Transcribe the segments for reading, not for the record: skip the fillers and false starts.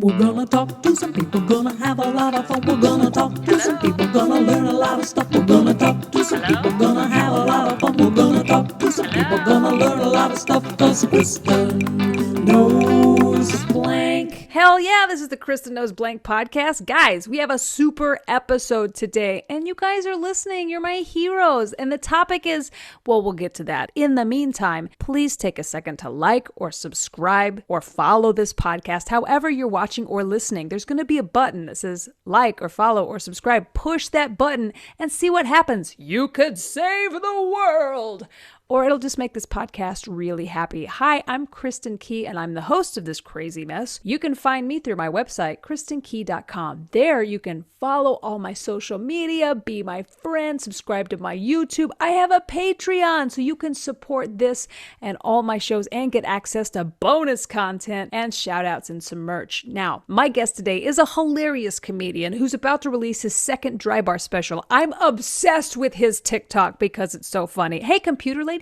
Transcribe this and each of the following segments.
We're gonna talk to some people, gonna have a lot of fun. We're gonna talk to some people, gonna learn a lot of stuff. We're gonna talk to some people, gonna have a lot of fun. We're gonna talk to some people, gonna learn a lot of stuff. Cause Kristen knows blank. Hell yeah, this is the Kristen Knows Blank podcast. Guys, we have a super episode today, and you guys are listening. You're my heroes. And the topic is, well, we'll get to that. In the meantime, please take a second to like or subscribe or follow this podcast. However you're watching or listening, there's going to be a button that says like or follow or subscribe. Push that button and see what happens. You could save the world. Or it'll just make this podcast really happy. Hi, I'm Kristin Key, and I'm the host of this crazy mess. You can find me through my website, kristinkey.com. There you can follow all my social media, be my friend, subscribe to my YouTube. I have a Patreon, so you can support this and all my shows and get access to bonus content and shout outs and some merch. Now, my guest today is a hilarious comedian who's about to release his second Dry Bar special. I'm obsessed with his TikTok because it's so funny. Hey, computer lady.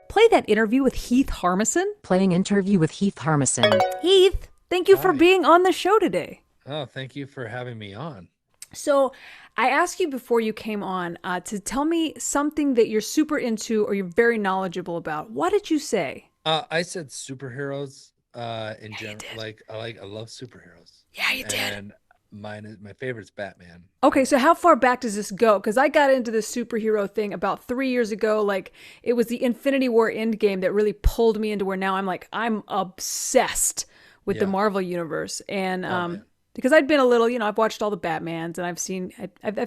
Play that interview with Heath Harmison. Playing interview with Heath Harmison. Heath, thank you for being on the show today. Oh, thank you for having me on. So I asked you before you came on to tell me something that you're super into or you're very knowledgeable about. What did you say? I said superheroes in general. I love superheroes. Yeah, you did. And my favorite's Batman. Okay, so how far back does this go? Because I got into this superhero thing about 3 years ago. Like, it was the Infinity War Endgame that really pulled me into where now I'm obsessed with the Marvel universe. And because I'd been a little, I've watched all the Batmans and I've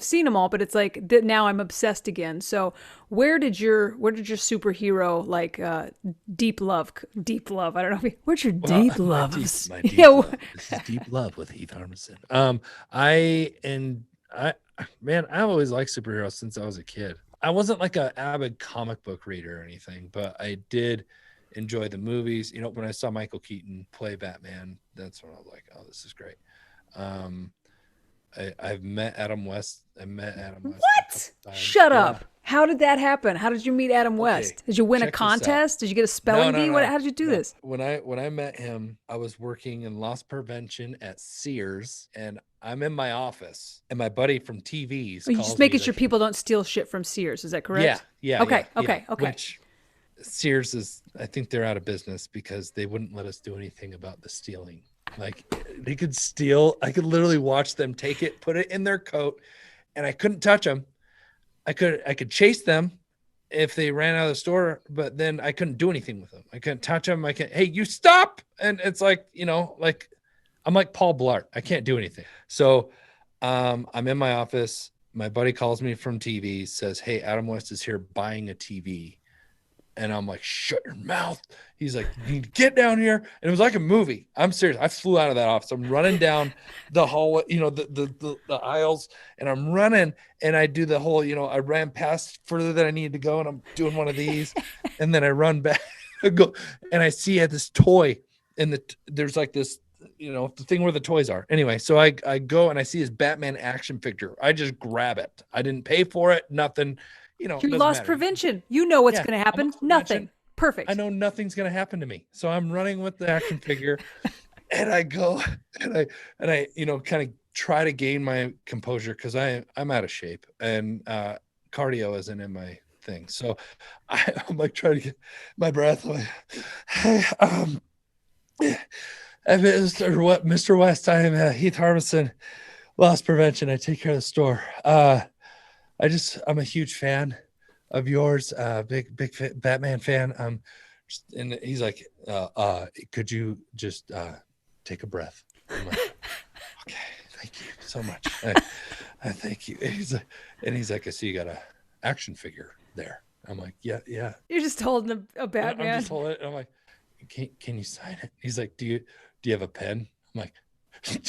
seen them all, but it's like now I'm obsessed again. So where did your superhero deep love? I don't know. Where's your deep love? My deep love. This is Deep Love with Heath Harmison. I always liked superheroes since I was a kid. I wasn't like an avid comic book reader or anything, but I did enjoy the movies. When I saw Michael Keaton play Batman, that's when I was like, oh, this is great. I've met Adam West. What? Shut up. How did that happen? How did you meet Adam West? Did you win a contest? Did you get a spelling bee? How did you do this? When I met him, I was working in loss prevention at Sears, and I'm in my office, and my buddy from TVs. You're just making sure people don't steal shit from Sears. Is that correct? Yeah. Okay. Which Sears I think they're out of business because they wouldn't let us do anything about the stealing. Like, they could steal. I could literally watch them take it, put it in their coat, and I couldn't touch them. I could chase them if they ran out of the store, but then I couldn't do anything with them. I couldn't touch them. Hey, you stop. And it's like, I'm like Paul Blart. I can't do anything. So I'm in my office. My buddy calls me from TV, says, hey, Adam West is here buying a TV. And I'm like, shut your mouth. He's like, you need to get down here. And it was like a movie. I'm serious. I flew out of that office. I'm running down the hallway, the aisles, and I'm running. And I do the whole, I ran past further than I needed to go. And I'm doing one of these. And then I run back. And I see this toy. And there's like this, the thing where the toys are. Anyway, so I go and I see his Batman action figure. I just grab it. I didn't pay for it. Nothing. Your loss prevention. You know what's going to happen. Nothing. Perfect. I know nothing's going to happen to me. So I'm running with the action figure and I go and I kind of try to gain my composure because I'm out of shape and cardio isn't in my thing. So I'm like trying to get my breath. I'm like, hey, Mr. West, I am Heath Harmison, loss prevention. I take care of the store. I'm a huge fan of yours, big Batman fan. And he's like, could you just take a breath? I'm like, okay, thank you so much. I thank you. And he's like, I see you got a action figure there. I'm like, yeah. You're just holding a Batman. I'm just holding it. And I'm like, can you sign it? He's like, do you have a pen? I'm like,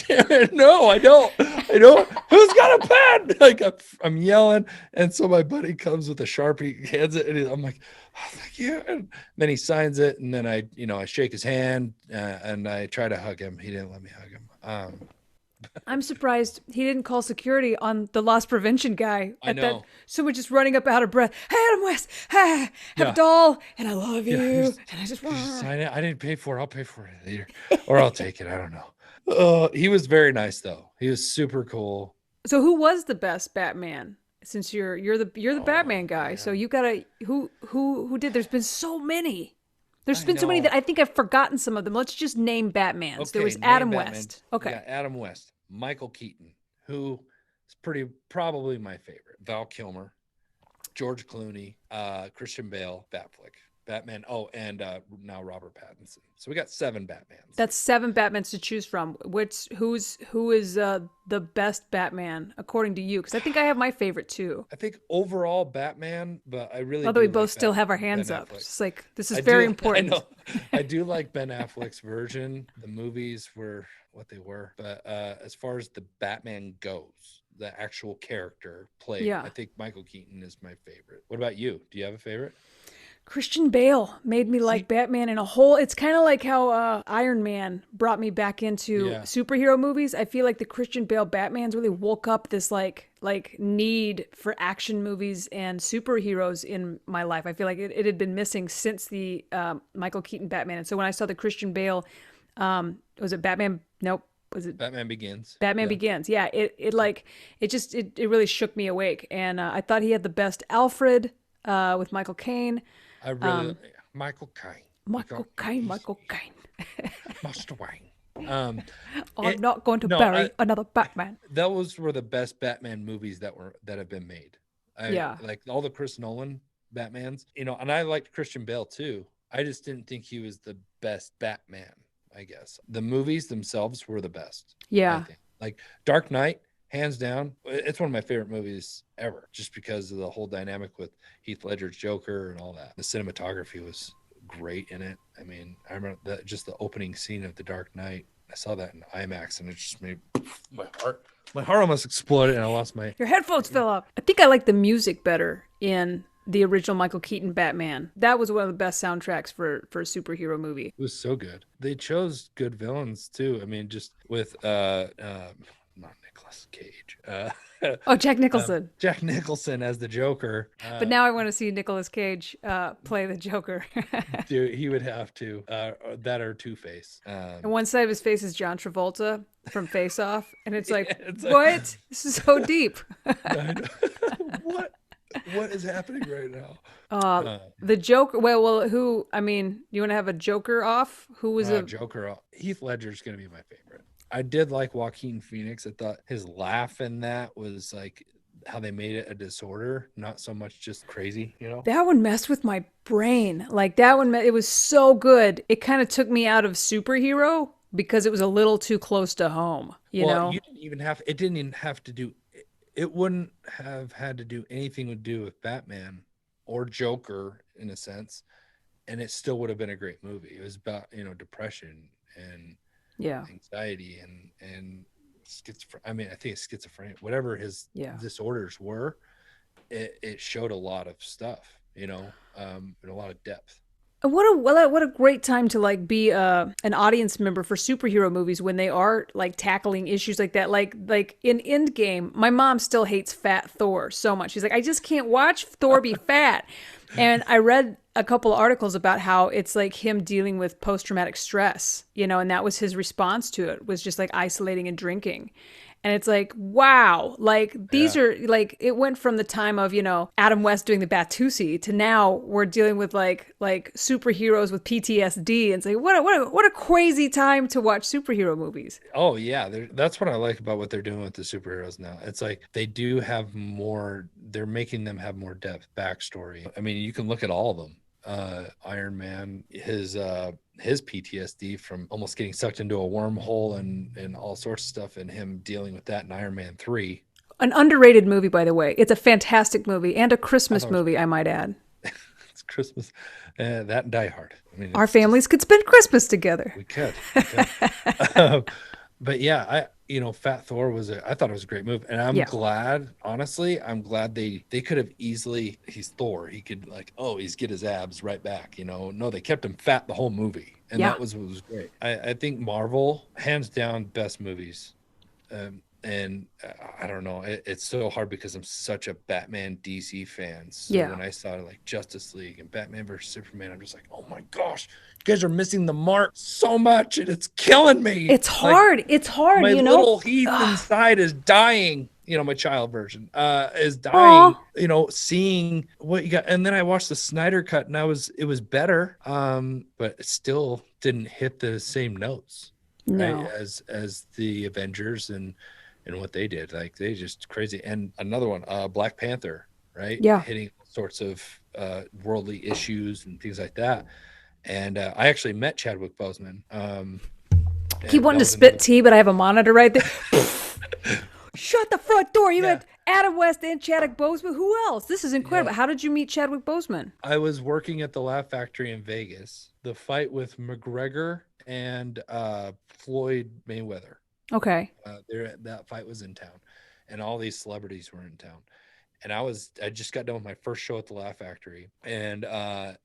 damn it, no, I don't. Who's got a pen? Like I'm yelling, and so my buddy comes with a Sharpie, hands it, and I'm like, oh, thank you. And then he signs it, and then I shake his hand, and I try to hug him. He didn't let me hug him. I'm surprised he didn't call security on the loss prevention guy. I know. Someone just running up out of breath. Hey, Adam West. Hey, have a doll, and I love you. And I just sign it. I didn't pay for it. I'll pay for it later, or I'll take it. I don't know. He was very nice though. He was super cool. So who was the best Batman? Since you're the Batman guy, man. so you gotta who did? There's been so many. There's I been so many know. that I think I've forgotten some of them. Let's just name Batmans. There was Name Adam Batman. West. We Okay. got Adam West, Michael Keaton, who is probably my favorite. Val Kilmer, George Clooney, Christian Bale, Batman. Oh, and now Robert Pattinson. So we got 7 Batmans. That's 7 Batmans to choose from. Who is the best Batman according to you? Because I think I have my favorite too. I think overall Batman, but I really Although do we both like still have our Ben hands up. Affleck. It's like this is I very do- important. I know. I do like Ben Affleck's version. The movies were what they were, but as far as the Batman goes, the actual character played, Yeah. I think Michael Keaton is my favorite. What about you? Do you have a favorite? Christian Bale made me like Batman in a whole. It's kind of like how Iron Man brought me back into superhero movies. I feel like the Christian Bale Batmans really woke up this like need for action movies and superheroes in my life. I feel like it had been missing since the Michael Keaton Batman. And so when I saw the Christian Bale, was it Batman? Nope. Was it Batman Begins? Batman Begins? Yeah. It really shook me awake. And I thought he had the best Alfred with Michael Caine. I really Michael Caine. Michael Caine. Master Wayne. I'm not going to bury another Batman. Those were the best Batman movies that have been made. Like all the Chris Nolan Batmans, and I liked Christian Bale too. I just didn't think he was the best Batman. I guess the movies themselves were the best. Yeah, I think. Like Dark Knight, hands down, it's one of my favorite movies ever, just because of the whole dynamic with Heath Ledger's Joker and all that. The cinematography was great in it. I mean, I remember just the opening scene of The Dark Knight. I saw that in IMAX, and it just made my heart almost exploded, and I lost my. Your headphones fell off. I think I like the music better in the original Michael Keaton Batman. That was one of the best soundtracks for a superhero movie. It was so good. They chose good villains too. I mean, just with not Nicolas Cage. Jack Nicholson. Jack Nicholson as the Joker. But now I want to see Nicolas Cage play the Joker. Dude, he would have to. That or Two-Face. And one side of his face is John Travolta from Face Off, and it's like, what? This is so deep. What is happening right now? The Joker. Well, who? I mean, you want to have a Joker off? Who was a Joker off? Heath Ledger's gonna be my favorite. I did like Joaquin Phoenix. I thought his laugh in that was like how they made it a disorder, not so much just crazy, That one messed with my brain. Like that one, it was so good. It kind of took me out of superhero because it was a little too close to home, you know? You didn't even have, it didn't even have to do, it wouldn't have had to do anything to do with Batman or Joker in a sense. And it still would have been a great movie. It was about, depression and anxiety and schizophrenia. I mean, I think it's schizophrenia, whatever his disorders were, it showed a lot of stuff, and a lot of depth. What a great time to like be an audience member for superhero movies when they are like tackling issues like that. Like in Endgame, my mom still hates fat Thor so much. She's like, I just can't watch Thor be fat. And I read a couple of articles about how it's like him dealing with post-traumatic stress, and that was his response to it, was just like isolating and drinking. And it's like, wow, like these are like, it went from the time of, Adam West doing the Batusi to now we're dealing with like superheroes with PTSD. And it's like, what a crazy time to watch superhero movies. Oh yeah. That's what I like about what they're doing with the superheroes now. It's like, they do have more, they're making them have more depth backstory. I mean, you can look at all of them. Iron Man, his PTSD from almost getting sucked into a wormhole and all sorts of stuff, and him dealing with that in Iron Man 3. An underrated movie, by the way. It's a fantastic movie and a Christmas movie, I might add. It's Christmas. That and Die Hard. I mean, our families could spend Christmas together. We could. But yeah, Fat Thor I thought it was a great move, and I'm glad. Honestly, I'm glad they could have easily. He's Thor. He could he's get his abs right back. No, they kept him fat the whole movie, and that was what was great. I think Marvel, hands down, best movies. and I don't know, it's so hard because I'm such a Batman DC fan. So Yeah. when I saw like Justice League and Batman versus Superman, I'm just like, oh my gosh, you guys are missing the mark so much, and it's killing me. It's hard. It's hard, My you know. little Heath inside is dying. My child version is dying. Aw. Seeing what you got, and then I watched the Snyder cut, and it was better, but it still didn't hit the same notes, right? No. As the Avengers and what they did. Like, they just crazy. And another one, Black Panther, right? Yeah. Hitting all sorts of worldly issues and things like that. And I actually met Chadwick Boseman. Keep wanting to spit tea, but I have a monitor right there. Shut the front door. You had Adam West and Chadwick Boseman. Who else? This is incredible. How did you meet Chadwick Boseman? I was working at the Laugh Factory in Vegas. The fight with McGregor and Floyd Mayweather. Okay. That fight was in town, and all these celebrities were in town. And I just got done with my first show at the Laugh Factory, and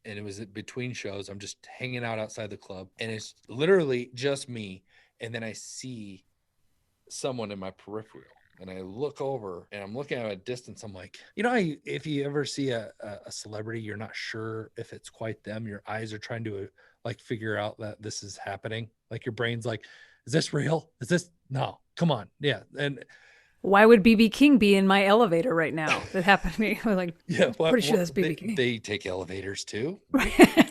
it was between shows. I'm just hanging out outside the club, and it's literally just me. And then I see someone in my peripheral, and I look over, and I'm looking at a distance. I'm like, if you ever see a celebrity, you're not sure if it's quite them. Your eyes are trying to like figure out that this is happening. Like, your brain's like, is this real? Is this? No, come on. Yeah. And why would BB King be in my elevator right now? That happened to me. I was like, pretty sure that's BB King. They take elevators too.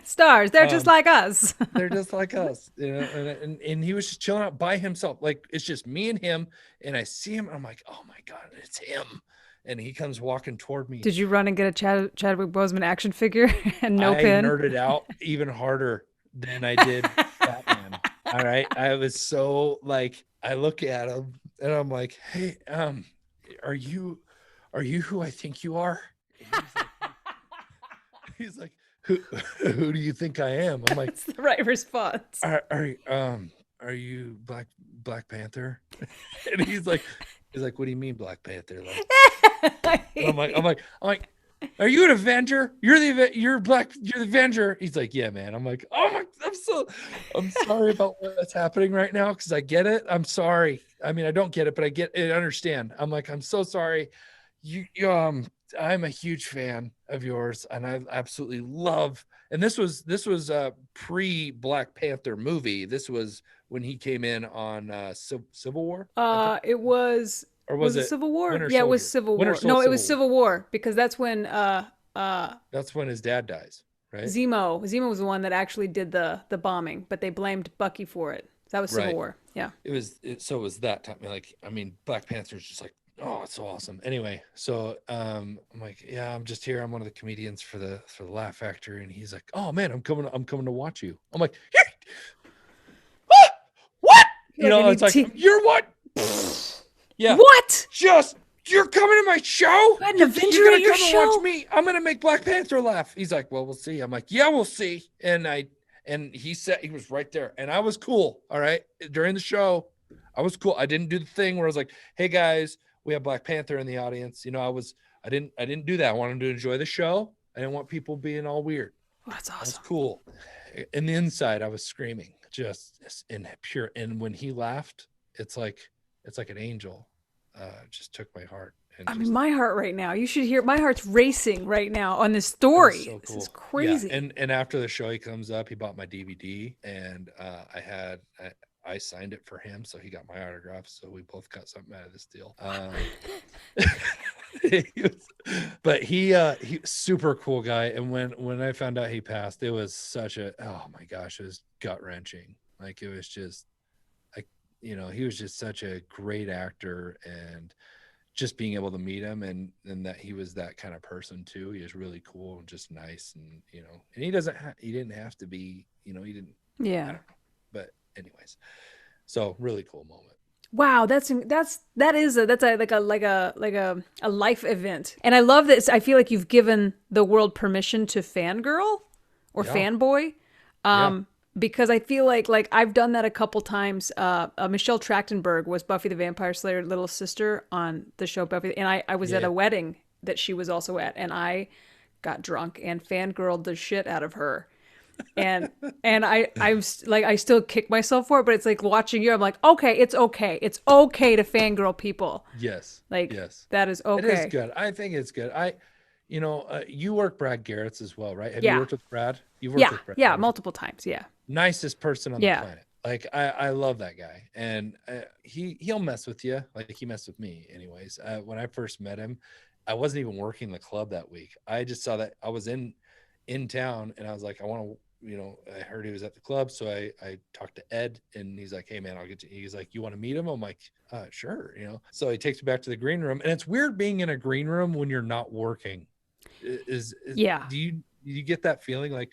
Stars. They're just like us. They're just like us. And he was just chilling out by himself. Like, it's just me and him. And I see him. And I'm like, oh my God, it's him. And he comes walking toward me. Did you run and get a Chadwick Boseman action figure and no pin? I nerded out even harder than I did Batman. All right. I was so like, I look at him and I'm like, hey, are you who I think you are? He's like, who do you think I am? I'm like, that's the right response. Are you Black Panther? And he's like, what do you mean Black Panther? Like, I'm like, are you an Avenger? You're the Avenger. He's like, yeah, man. I'm like, oh my, I'm sorry about what's happening right now, because I get it. I'm sorry. I mean, I don't get it, but I understand. I'm like, I'm so sorry. I'm a huge fan of yours, and I absolutely love. And this was pre Black Panther movie. This was when he came in on Civil War. It was. Or was it Civil War? Yeah, it was Civil War. No, it was Civil War, because that's when that's when his dad dies, right? Zemo was the one that actually did the bombing, but they blamed Bucky for it. That was Civil War. Yeah. It was that time. Like, I mean, Black Panther's just like, oh, it's so awesome. Anyway, so I'm like, yeah, I'm just here. I'm one of the comedians for the Laugh Factory, and he's like, oh man, I'm coming to watch you. I'm like, what? It's like, you're what? Yeah. What? You're coming to my show? An Avenger you're at your come show? And watch me. I'm gonna make Black Panther laugh. He's like, well, we'll see. I'm like, yeah, we'll see. And he said, he was right there, and I was cool. All right, during the show, I was cool. I didn't do the thing where I was like, hey guys, we have Black Panther in the audience. I didn't do that. I wanted them to enjoy the show. I didn't want people being all weird. Oh, that's awesome. That's cool. In the inside, I was screaming, just in pure. And when he laughed, it's like an angel. Just took my heart. I mean, my heart right now. You should hear. My heart's racing right now on this story. So cool. This is crazy. Yeah. And after the show, he comes up. He bought my DVD, and I signed it for him, so he got my autograph. So we both got something out of this deal. But he super cool guy. And when I found out he passed, it was oh my gosh, it was gut wrenching. Like, it was just. He was just such a great actor, and just being able to meet him and that he was that kind of person too. He was really cool and just nice, and and he didn't have to be, he didn't. Yeah. I don't know. But anyways, so really cool moment. Wow, that's like a life event. And I love this. I feel like you've given the world permission to fangirl or fanboy. Because I feel like I've done that a couple times. Michelle Trachtenberg was Buffy the Vampire Slayer little sister on the show Buffy, and I was at a wedding that she was also at, and I got drunk and fangirled the shit out of her. and like I still kick myself for it, but it's like watching you. I'm like, okay, it's okay to fangirl people. Yes. Like Yes. that is It is okay. good. I think it's good. You work Brad Garrett's as well, right? Have you Yeah, worked with Brad? You've worked with Brad. yeah, Garrett. multiple times. Yeah, Nicest person on the yeah. planet. Like I love that guy, and he'll mess with you. Like he messed with me, anyways. When I first met him, I wasn't even working the club that week. I just saw that I was in town, and I was like, I want to. I heard he was at the club, so I talked to Ed, and he's like, hey man, I'll get you. He's like, you want to meet him? I'm like, sure. So he takes me back to the green room, and it's weird being in a green room when you're not working. Yeah. Do you get that feeling? Like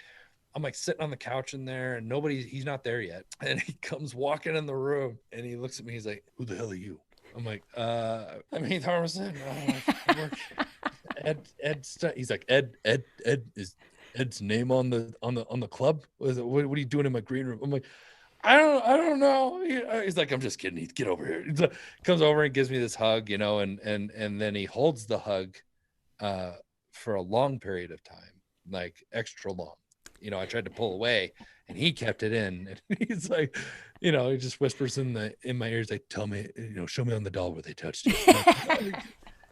I'm like sitting on the couch in there, and he's not there yet, and he comes walking in the room, and he looks at me, he's like, who the hell are you? I'm like, I'm Heath Harmison. I work he's like, Ed is Ed's name on the club? What are you doing in my green room? I'm like, I don't know. He's like, I'm just kidding. Heath, get over here. He's like, comes over and gives me this hug, and then he holds the hug for a long period of time, like extra long. I tried to pull away, and he kept it in. And he's like, he just whispers in my ears, like, tell me, show me on the doll where they touched you.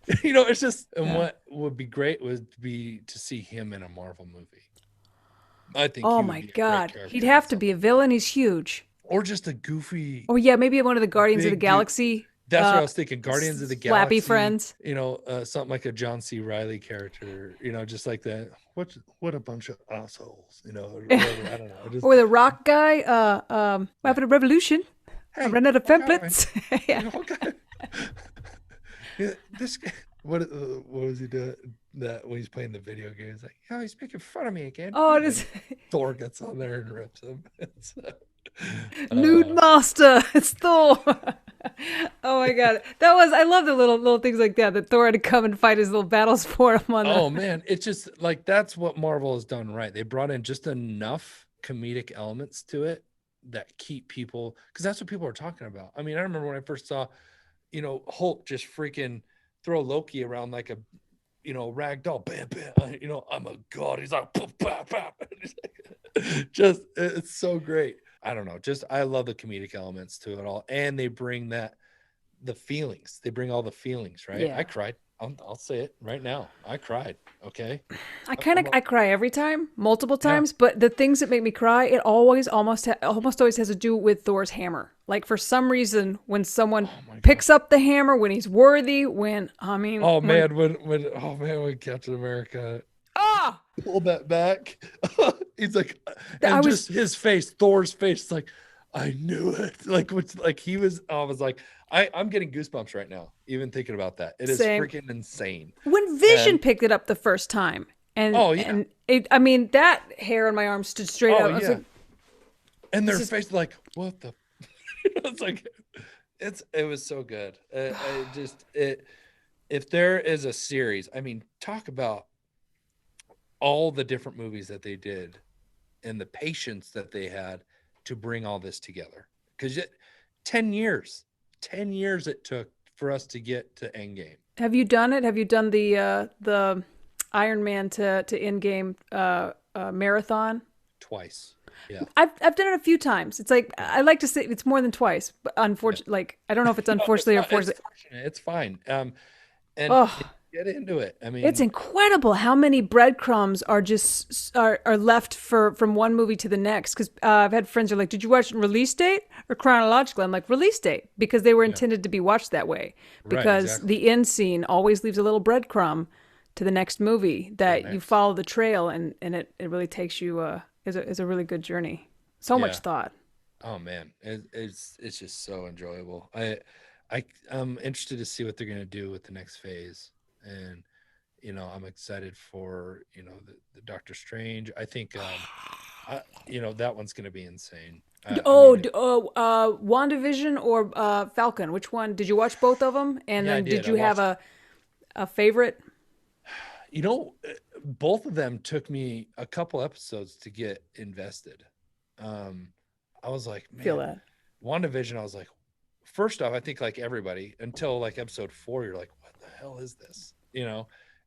It's just, and what would be great would be to see him in a Marvel movie. I think. Oh my God, he'd have to be a villain. He's huge. Or just a goofy. Oh yeah, maybe one of the Guardians of the Galaxy. That's what I was thinking. Guardians of the Galaxy. Flappy friends. Something like a John C. Reilly character. Just like that. What a bunch of assholes. Or whatever, I don't know. Or the Rock guy. Weapon of Revolution. Hey, I ran out of templates. This guy, what was he doing? That when he's playing the video game, he's like, "Oh, he's making fun of me again." Oh, it is. Thor gets on there and rips him. Nude Master. It's Thor. Oh my God, I love the little things like that Thor had to come and fight his little battles for him on. Oh man, it's just like that's what Marvel has done right. They brought in just enough comedic elements to it that keep people, because that's what people are talking about. I mean, I remember when I first saw, Hulk just freaking throw Loki around like a, rag doll, bam, bam. I'm a god. He's like, pop, pop, pop. Just, it's so great. I don't know. Just, I love the comedic elements to it all, and they bring the feelings. They bring all the feelings, right? Yeah. I cried. I'll say it right now. I cried. Okay. I cry every time, multiple times, but the things that make me cry, it almost always has to do with Thor's hammer. Like for some reason, when someone picks up the hammer, when he's worthy, when Captain America pulled that back, he's like, and his face, Thor's face, like, I knew it. Like, I was like, I'm getting goosebumps right now, even thinking about that. It is freaking insane. When Vision picked it up the first time, and that hair on my arm stood straight up. I was like, and their face like, what the? It's like, it was so good. If there is a series, I mean, talk about all the different movies that they did and the patience that they had to bring all this together, because 10 years it took for us to get to Endgame. Have you done it? Have you done the Iron Man to Endgame marathon? Twice. Yeah. I've done it a few times. It's like, I like to say it's more than twice, but unfortunately, like, I don't know if it's unfortunately or fortunately. It's fine. Get into it. I mean, it's incredible how many breadcrumbs are just are left from one movie to the next. Because I've had friends who are like, "Did you watch release date or chronological?" I'm like, "Release date," because they were intended to be watched that way. Because the end scene always leaves a little breadcrumb to the next movie that you follow the trail, and it really takes you. Is a really good journey. So much thought. Oh man, it's just so enjoyable. I'm interested to see what they're gonna do with the next phase. And I'm excited for the Doctor Strange. I think that one's going to be insane. WandaVision or Falcon? Which one did you watch? Both of them? And then did you have a favorite? Both of them took me a couple episodes to get invested. I was like, man, feel that. WandaVision, I was like, first off, I think like everybody, until like episode 4, you're like, what the hell is this?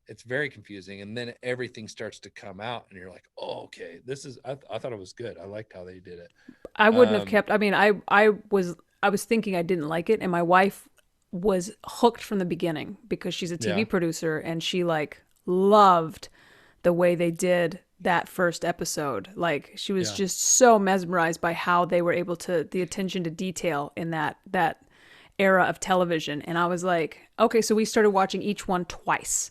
It's very confusing, and then everything starts to come out, and you're like, "Oh, okay, this is." I thought it was good. I liked how they did it. I wouldn't have kept. I mean, I was thinking I didn't like it, and my wife was hooked from the beginning because she's a TV producer, and she like loved the way they did that first episode. Like she was just so mesmerized by how they were able to the attention to detail in that era of television. And I was like, okay, so we started watching each one twice.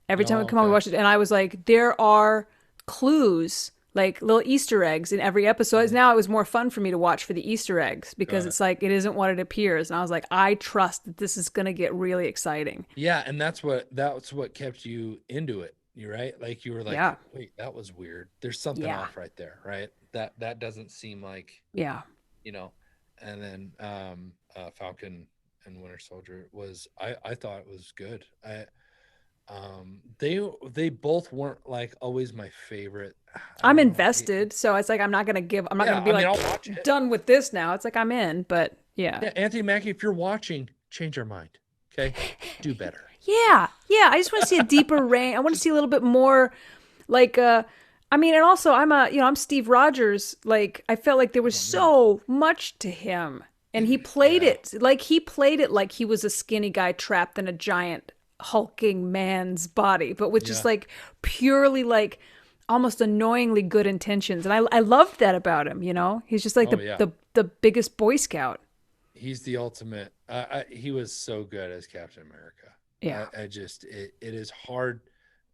Every time we come on, we watched it. And I was like, there are clues, like little Easter eggs in every episode. Now it was more fun for me to watch for the Easter eggs because it's like, it isn't what it appears. And I was like, I trust that this is going to get really exciting. Yeah. And that's what kept you into it. You're right. Like you were like, wait, that was weird. There's something off right there. Right. That doesn't seem like, you know, and then Falcon and Winter Soldier was, I thought it was good. They both weren't like always my favorite. I'm invested, so it's like I'm not gonna be like done with this now. It's like I'm in, but yeah. Anthony Mackie, if you're watching, change your mind. Okay, do better. Yeah. I just want to see a deeper range. I want to see a little bit more, like I mean, and also I'm Steve Rogers. Like I felt like there was so much to him, and he played it like he was a skinny guy trapped in a giant hulking man's body, but with just like purely like almost annoyingly good intentions. And I loved that about him. You know, he's just like the biggest Boy Scout. He's the ultimate. He was so good as Captain America. Yeah, it is hard.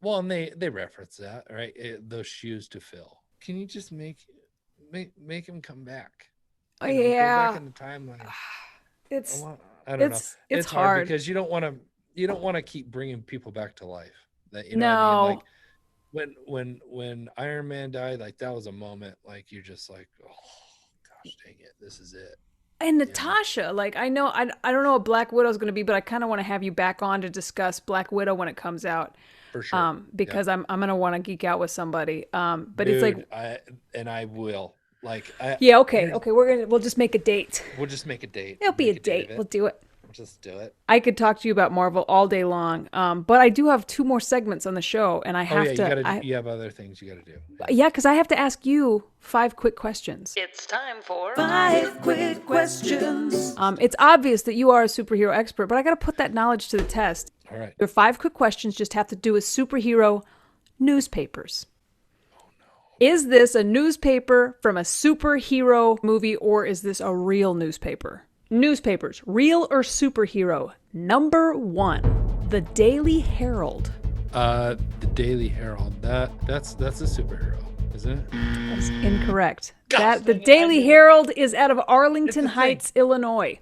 Well, and they reference that, right? Those shoes to fill. Can you just make him come back? Go back in the timeline. I don't know. It's hard because you don't want to keep bringing people back to life. That what I mean? Like when Iron Man died, like that was a moment. Like you're just like, oh gosh, dang it, this is it. And Natasha, like I don't know what Black Widow's going to be, but I kind of want to have you back on to discuss Black Widow when it comes out. For sure. Because I'm going to want to geek out with somebody. But Dude, it's like I will. Like okay. We'll just make a date. We'll just make a date. It'll be a date. We'll do it. Just do it. I could talk to you about Marvel all day long, but I do have 2 more segments on the show, and I have you have other things you got to do. Yeah, because I have to ask you 5 quick questions. It's time for 5 quick questions. It's obvious that you are a superhero expert, but I got to put that knowledge to the test. All right. Your 5 quick questions just have to do with superhero newspapers. Oh no. Is this a newspaper from a superhero movie, or is this a real newspaper? Newspapers, real or superhero? Number 1, the Daily Herald. The Daily Herald. That's a superhero, isn't it? That's incorrect. The Daily Herald is out of Arlington Heights, Illinois.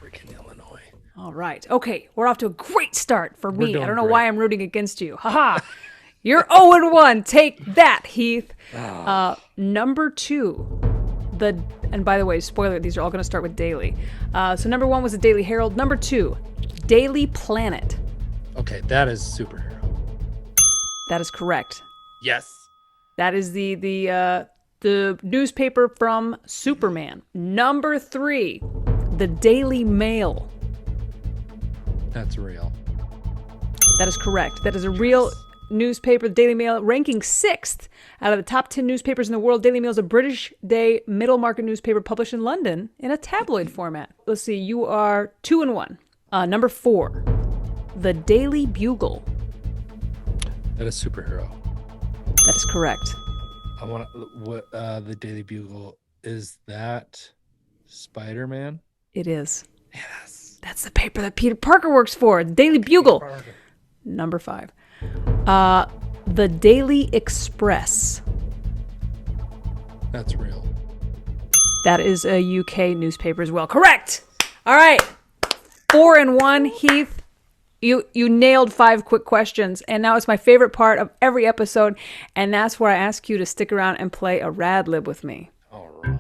Freaking Illinois. All right. Okay, we're off to a great start for me. I don't know great. why I'm rooting against you. Haha. You're 0-1. Take that, Heath. Number 2, and by the way, spoiler, these are all going to start with Daily. So number 1 was the Daily Herald. Number 2, Daily Planet. Okay, that is superhero. That is correct. Yes. That is the newspaper from Superman. Number 3, the Daily Mail. That's real. That is correct. That is a real newspaper, the Daily Mail, ranking 6th out of the top 10 newspapers in the world. Daily Mail is a British day middle market newspaper published in London in a tabloid format. Let's see, you are 2-1. Number 4, the Daily Bugle. That is superhero. That is correct. I want the Daily Bugle, is that Spider-Man? It is. Yes. That's the paper that Peter Parker works for. The Daily Bugle. Number 5. The Daily Express. That's real. That is a UK newspaper as well. Correct. All right. 4-1, Heath. You nailed 5 quick questions, and now it's my favorite part of every episode, and that's where I ask you to stick around and play a RADLIB with me. All right.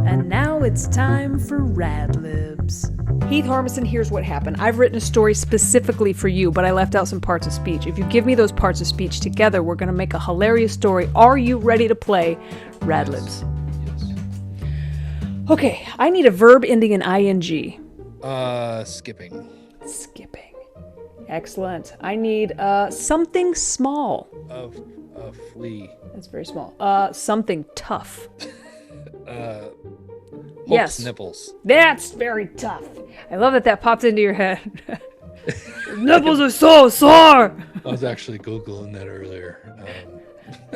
And now it's time for RADLIBs. Heath Harmison, here's what happened. I've written a story specifically for you, but I left out some parts of speech. If you give me those parts of speech together, we're going to make a hilarious story. Are you ready to play RADLIBs? Yes. Okay, I need a verb ending in ing. Skipping. Skipping. Excellent. I need something small. A flea. That's very small. Something tough. Hulk's Yes. nipples. That's very tough. I love that popped into your head. His nipples are so sore. I was actually Googling that earlier.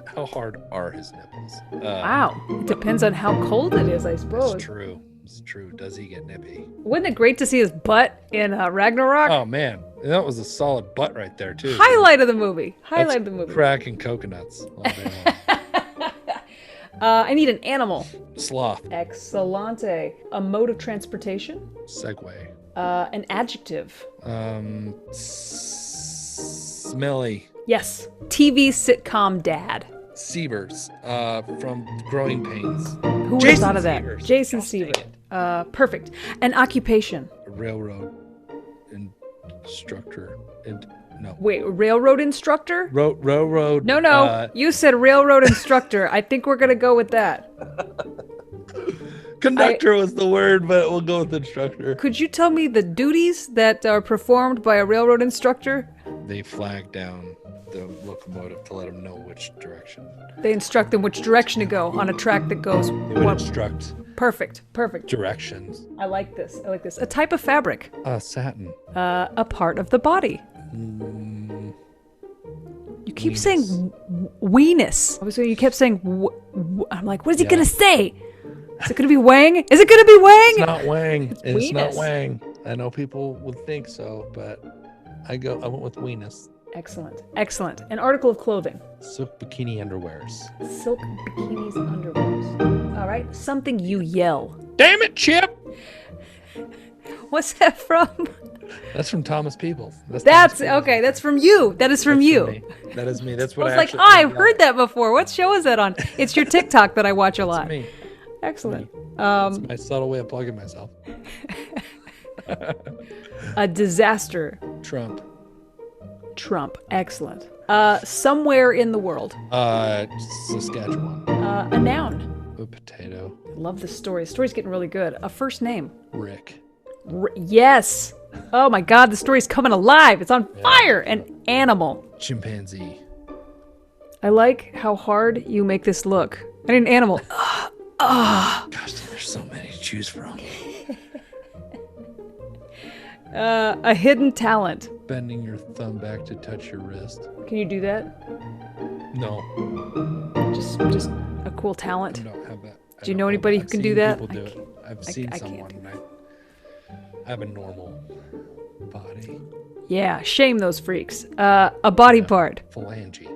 How hard are his nipples? Wow. It depends on how cold it is, I suppose. It's true. It's true. Does he get nippy? Wouldn't it great to see his butt in Ragnarok? Oh, man. That was a solid butt right there, too. Highlight of the movie. That's cracking coconuts all day long. I need an animal. Sloth. Excellente. A mode of transportation. Segway. An adjective. Smelly. Yes. TV sitcom dad. Sievers. From Growing Pains. Who would have Jason thought of that? Sievers. Jason Gosh, dang Sievers. Perfect. An occupation. A railroad instructor. No. Wait, railroad instructor? Railroad. No. You said railroad instructor. I think we're going to go with that. Conductor was the word, but we'll go with instructor. Could you tell me the duties that are performed by a railroad instructor? They flag down the locomotive to let them know which direction. They instruct them which direction to go on a track that goes. They would instruct Perfect. directions. I like this. A type of fabric. Satin. A part of the body. You keep saying weenus. So you kept saying. I'm like, what is he gonna say? Is it gonna be Wang? Is it gonna be Wang? It's not Wang. It's not weenus. Wang. I know people would think so, but I went with weenus. Excellent. An article of clothing. Silk bikini underwears. Silk bikinis, underwears. All right. Something you yell. Damn it, Chip! What's that from? That's from Thomas Peebles. That's okay. That's from you. That is from you. That is me. That's I what was I like, actually I've heard that before. What show is that on? It's your TikTok that I watch a lot. That's me. Excellent. It's my subtle way of plugging myself. A disaster. Trump. Excellent. Somewhere in the world. Saskatchewan. A noun. A potato. Love this story. The story's getting really good. A first name. Rick. Yes. Oh my God, the story's coming alive. It's on fire. An animal. Chimpanzee. I like how hard you make this look. I need an animal. Gosh, there's so many to choose from. A hidden talent. Bending your thumb back to touch your wrist. Can you do that? No. Just a cool talent. I don't have that. Do you know anybody who can do that? People do it. I've seen I someone. can't. And I have a normal body. Yeah, shame those freaks. A body part. Phalange.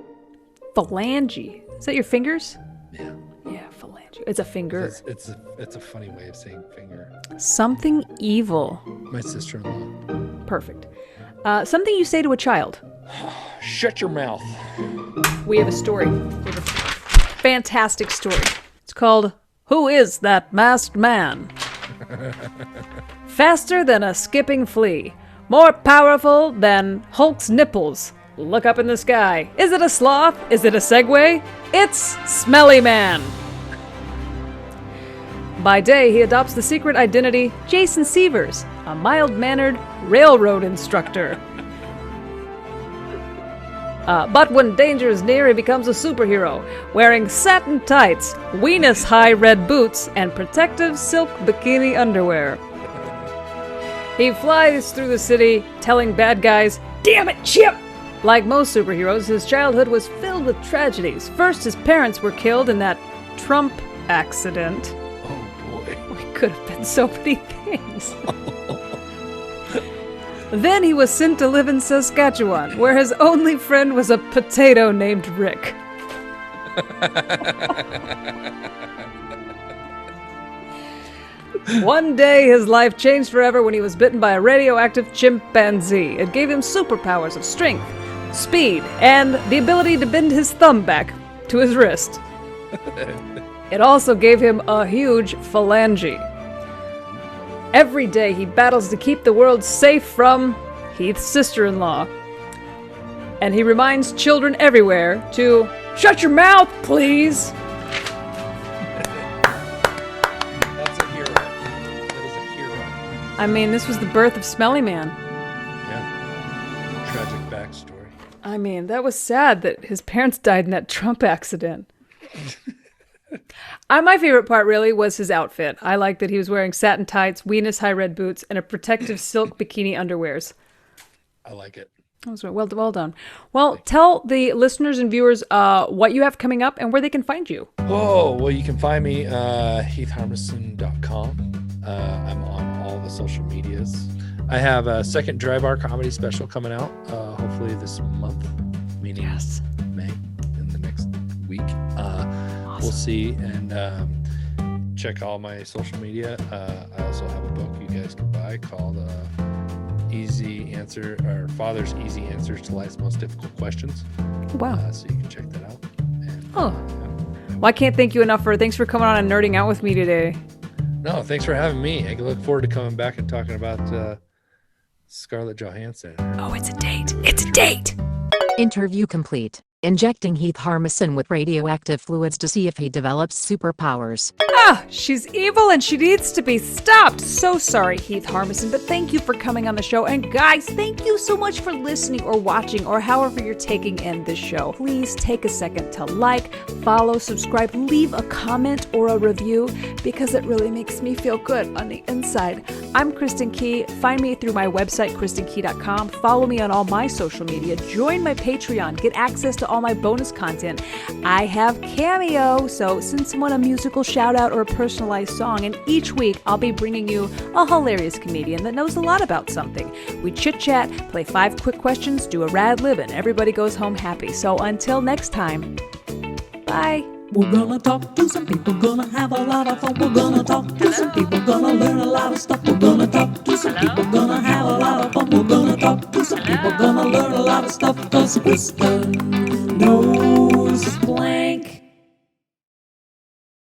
Phalange. Is that your fingers? Yeah. Yeah, phalange. It's a finger. It's a funny way of saying finger. Something evil. My sister-in-law. Perfect. Something you say to a child. Shut your mouth. We have a story. We have a fantastic story. It's called Who is That Masked Man? Faster than a skipping flea. More powerful than Hulk's nipples. Look up in the sky. Is it a sloth? Is it a Segway? It's Smelly Man. By day, he adopts the secret identity Jason Sievers, a mild-mannered railroad instructor. But when danger is near, he becomes a superhero, wearing satin tights, weenus-high red boots, and protective silk bikini underwear. He flies through the city, telling bad guys, "Damn it, Chip!" Like most superheroes, his childhood was filled with tragedies. First, his parents were killed in that Trump accident. Oh boy. It could have been so many things. Then he was sent to live in Saskatchewan, where his only friend was a potato named Rick. One day, his life changed forever when he was bitten by a radioactive chimpanzee. It gave him superpowers of strength, speed, and the ability to bend his thumb back to his wrist. It also gave him a huge phalange. Every day, he battles to keep the world safe from Heath's sister-in-law. And he reminds children everywhere to shut your mouth, please. That's a hero. That is a hero. I mean, this was the birth of Smelly Man. Yeah. I mean, that was sad that his parents died in that Trump accident. My favorite part really was his outfit. I like that he was wearing satin tights, weenus high red boots, and a protective silk bikini underwears. I like it. That was well done. Well, tell the listeners and viewers what you have coming up and where they can find you. Oh, well, you can find me heathharmison.com. I'm on all the social medias. I have a second Dry Bar comedy special coming out, hopefully this month, meaning May, in the next week. Awesome. We'll see, and check all my social media. I also have a book you guys can buy called Father's Easy Answers to Life's Most Difficult Questions. Wow. So you can check that out. And, well, I can't thank you enough thanks for coming on and nerding out with me today. No, thanks for having me. I look forward to coming back and talking about Scarlett Johansson. Oh, it's a date. It's a date. Interview complete. Injecting Heath Harmison with radioactive fluids to see if he develops superpowers. She's evil and she needs to be stopped. So sorry, Heath Harmison, but thank you for coming on the show. And guys, thank you so much for listening or watching or however you're taking in this show. Please take a second to like, follow, subscribe, leave a comment or a review because it really makes me feel good on the inside. I'm Kristin Key. Find me through my website, kristinkey.com. Follow me on all my social media. Join my Patreon. Get access to all my bonus content. I have Cameo, so send someone a musical shout out or a personalized song, and each week I'll be bringing you a hilarious comedian that knows a lot about something. We chit chat, play 5 quick questions, do a RADLIB, and everybody goes home happy. So until next time, bye. We're gonna talk to some people, gonna have a lot of fun. We're gonna talk to some people, gonna learn a lot of stuff. We're gonna talk to some people, gonna have a lot of fun. We're gonna talk to some people, gonna learn a lot of stuff. 'Cause Kristin